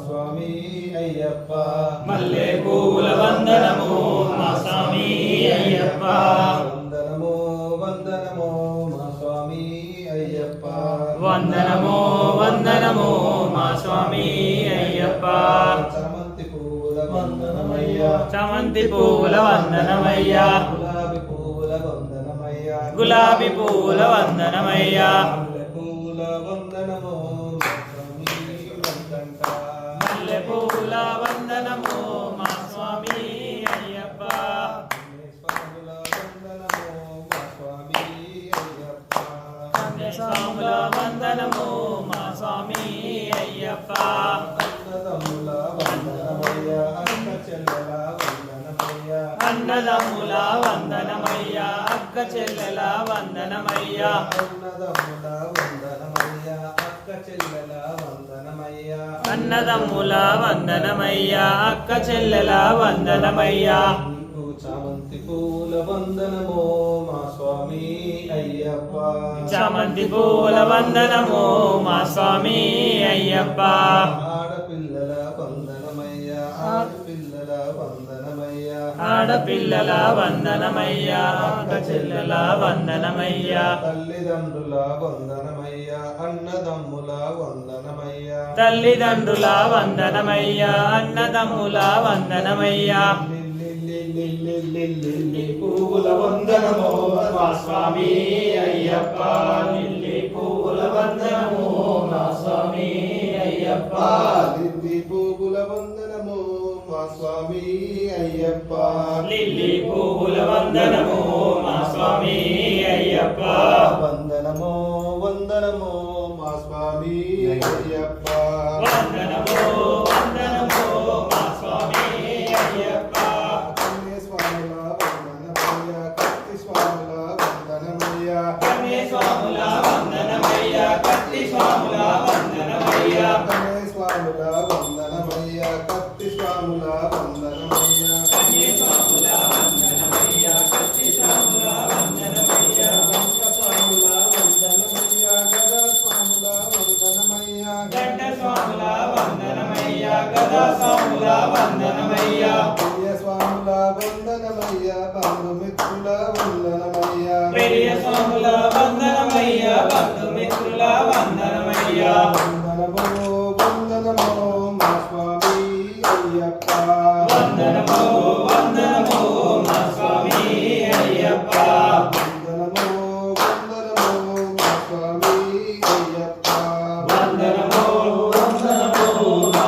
స్వామి అయ్యప్ప మల్లె పూల వందనము మా స్వామి అయ్యప్ప వందనమో వందనమో మా స్వామి అయ్యప్ప వందనమో వందనమో మా స్వామి అయ్యప్ప చామంతి పూల వందనమయ్యా చామంతి పూల వందనమయ్యా గులాబీ పూల వందనమయ్యా గులాబీ పూల వందనమయ్యా మల్లె పూల వందనమో స్వామి వందంట మల్లె పూల వందనము మా స్వామి అయ్యప్ప స్వాముల వందనమో మా స్వామి అయ్యప్ప స్వాముల వందనము మా స్వామి అయ్యప్ప అన్నదమ్ముల వందనమయ్యా అక్క చెల్లెల వందనమయ్యా అన్నదమ్ముల వందనమయ్యా అక్క చెల్లెల వందనమయ్యా అన్నదమ్ముల వందనమయ్యా అక్క చెల్లెల వందనమయ్యా అన్నదమ్ముల వందనమయ్యా అక్క చెల్లెల వందనమయ్యా నీకు చామంతి పూల వందనమో మా స్వామి అయ్యప్ప చామంతి పూల వందనము మా స్వామి అయ్యప్ప ఆడపిల్లల వందనమయ్యా ఆడపిల్లల వందనమయ్యా ఆడపిల్లల వందనమయ్యా అక్క చెల్లెల వందనమయ్యా తల్లిదండ్రుల వందనమయ్యా అన్నదమ్ముల వందనమయ్యా తల్లిదండ్రుల వందనమయ్యా అన్నదమ్ముల వందనమయ్యా లిల్లీ పూల వందనమో మా స్వామి అయ్యప్ప లిల్లీ పూల వందనము మా స్వామి అయ్యప్ప లిల్లీ పూల వందనమో మా స్వామి అయ్యప్ప లిల్లీ పూల వందనము మా స్వామి అయ్యప్ప వందనమో వందనమో మా స్వామి అయ్యప్ప వందనము వందనము మా స్వామి అయ్యప్ప స్వాముల వందనమయ్యా కత్తి స్వాముల వందనమయ్యా స్వాముల వందనమయ్యా కత్తి స్వాముల వందనమయ్యా స్వాముల వందనమయ్యా కత్తి స్వాముల వందనమయ్యా స్వాముల వందనమయ్యా కత్తి స్వాముల వందనమయ్యా స్వాముల వందనమయ్యా గదా స్వాముల వందనమయ్యా గడ్డ స్వాముల వందనమయ్యా గదా స్వాముల వందనమయ్యా ప్రియ స్వాముల వందనమయ్యా బంధుమిత్రుల వందనమయ్యా ప్రియ స్వాముల వందనమయ్యా బంధుమిత్రుల వందనమయ్యా వందనమో వందనమో మా స్వామి అయ్యప్ప వందనమో